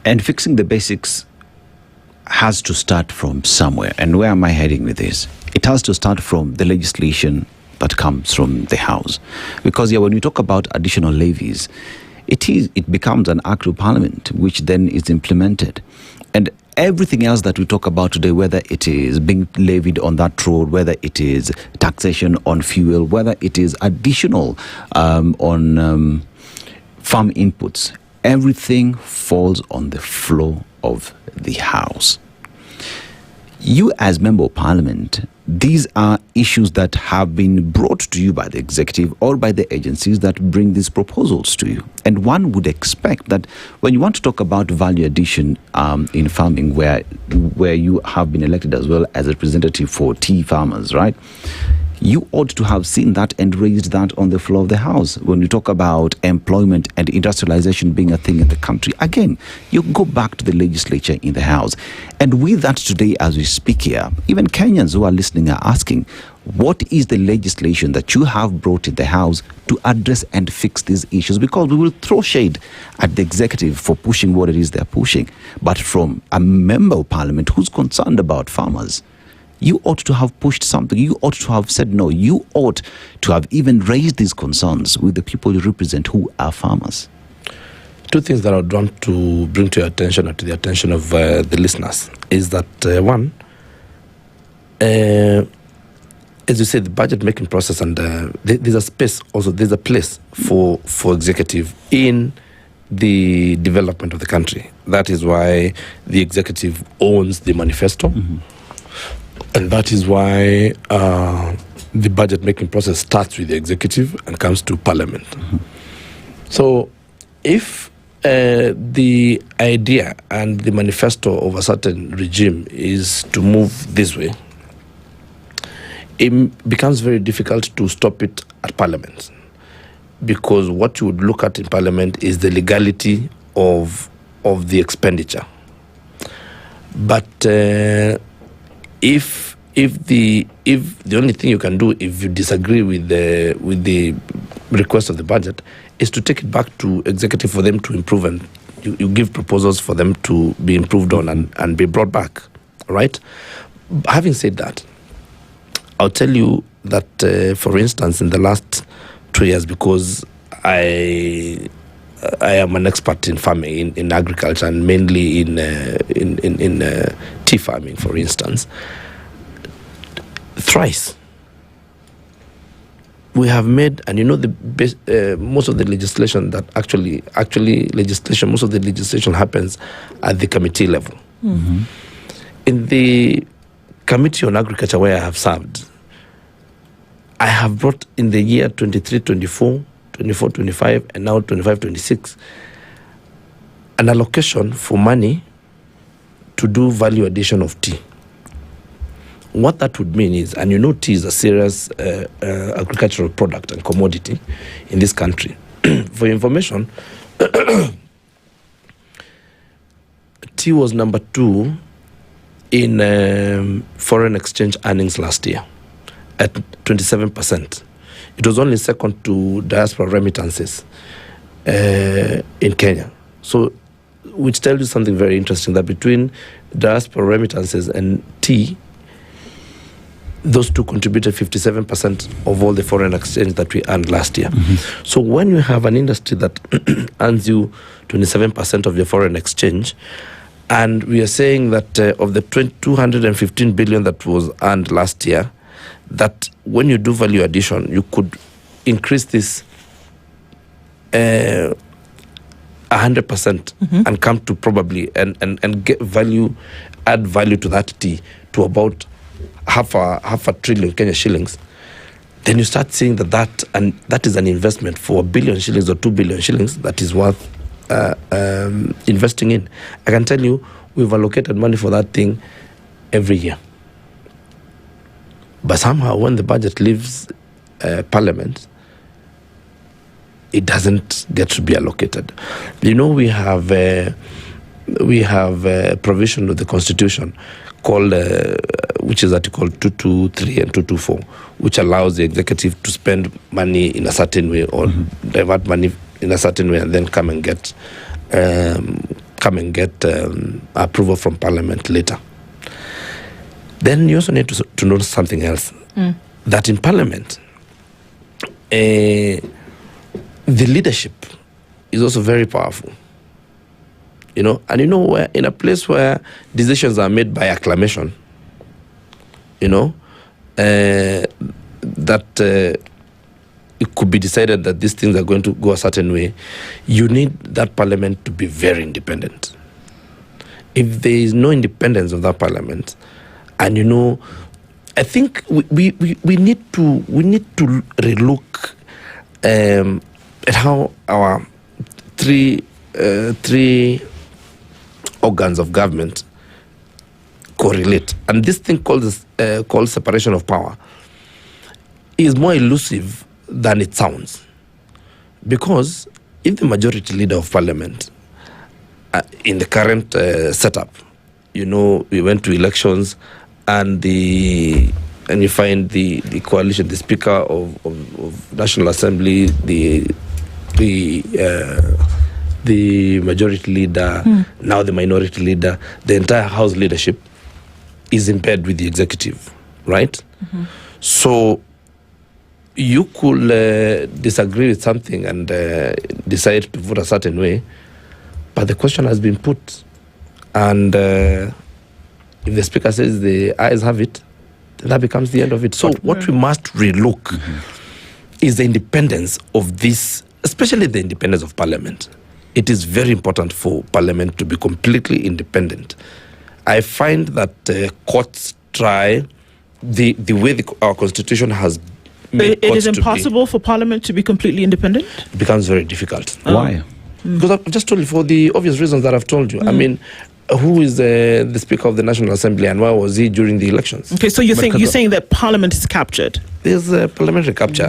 And fixing the basics has to start from somewhere. And where am I heading with this? It has to start from the legislation that comes from the House. Because when we talk about additional levies, it becomes an act of Parliament, which then is implemented. And everything else that we talk about today, whether it is being levied on that road, whether it is taxation on fuel, whether it is additional on farm inputs, everything falls on the floor of the House. You as Member of Parliament, these are issues that have been brought to you by the executive or by the agencies that bring these proposals to you. And one would expect that when you want to talk about value addition in farming, where you have been elected as well as a representative for tea farmers, right? You ought to have seen that and raised that on the floor of the House. When we talk about employment and industrialization being a thing in the country, again, you go back to the legislature in the House. And with that today, as we speak here, even Kenyans who are listening are asking, what is the legislation that you have brought in the House to address and fix these issues? Because we will throw shade at the executive for pushing what it is they're pushing. But from a member of Parliament who's concerned about farmers, you ought to have pushed something. You ought to have said no. You ought to have even raised these concerns with the people you represent who are farmers. Two things that I would want to bring to your attention and to the attention of the listeners is that, one, as you say, the budget making process, and there's a space also, there's a place for executive in the development of the country. That is why the executive owns the manifesto. Mm-hmm. And that is why the budget making process starts with the executive and comes to Parliament. Mm-hmm. So if the idea and the manifesto of a certain regime is to move this way, it becomes very difficult to stop it at Parliament. Because what you would look at in Parliament is the legality of the expenditure. But if the only thing you can do if you disagree with the request of the budget is to take it back to executive for them to improve, and you give proposals for them to be improved on and be brought back, right? Having said that, I'll tell you that for instance, in the last 2 years, because I am an expert in farming, in agriculture, and mainly in tea farming, for instance. Thrice we have made, and most of the legislation that actually legislation, most of the legislation happens at the committee level. Mm-hmm. In the Committee on Agriculture where I have served, I have brought in the year 23-24, 24-25, and now 25-26, an allocation for money to do value addition of tea. What that would mean is, and tea is a serious agricultural product and commodity in this country. For your information, tea was number 2 in foreign exchange earnings last year at 27%. It was only second to diaspora remittances in Kenya. So, which tells you something very interesting, that between diaspora remittances and tea, those two contributed 57% of all the foreign exchange that we earned last year. Mm-hmm. So when you have an industry that earns you 27% of your foreign exchange, and we are saying that of the 215 billion that was earned last year, that when you do value addition, you could increase this 100% mm-hmm. and come to probably and get value, add value to that tea to about half a trillion Kenya shillings. Then you start seeing that is an investment for 1 billion shillings or 2 billion shillings that is worth investing in. I can tell you, we've allocated money for that thing every year. But somehow when the budget leaves Parliament, it doesn't get to be allocated. We have a provision of the Constitution called, which is Article 223 and 224, which allows the executive to spend money in a certain way or mm-hmm. divert money in a certain way and then come and get come and get approval from Parliament later. Then you also need to notice something else, that in Parliament, the leadership is also very powerful. You know, and you know, where in a place where decisions are made by acclamation, you know, that it could be decided that these things are going to go a certain way, you need that Parliament to be very independent. If there is no independence of that Parliament, and you know, I think we need to relook at how our three organs of government correlate, and this thing called separation of power is more elusive than it sounds, because if the majority leader of Parliament in the current setup, you know, we went to elections, and you find the coalition, the Speaker of National Assembly, the majority leader, now the minority leader, the entire House leadership is in bed with the executive, right? So you could disagree with something and decide to vote a certain way, but the question has been put, and if the Speaker says the ayes have it, then that becomes the end of it. So what we must relook is the independence of this, especially the independence of Parliament. It is very important for Parliament to be completely independent. I find that courts try, the way our Constitution has made it is impossible for Parliament to be completely independent? It becomes very difficult. Why? Because I've just told you, for the obvious reasons that I've told you. I mean, who is the Speaker of the National Assembly, and where was he during the elections? Okay, so you're saying that Parliament is captured? There's a parliamentary capture.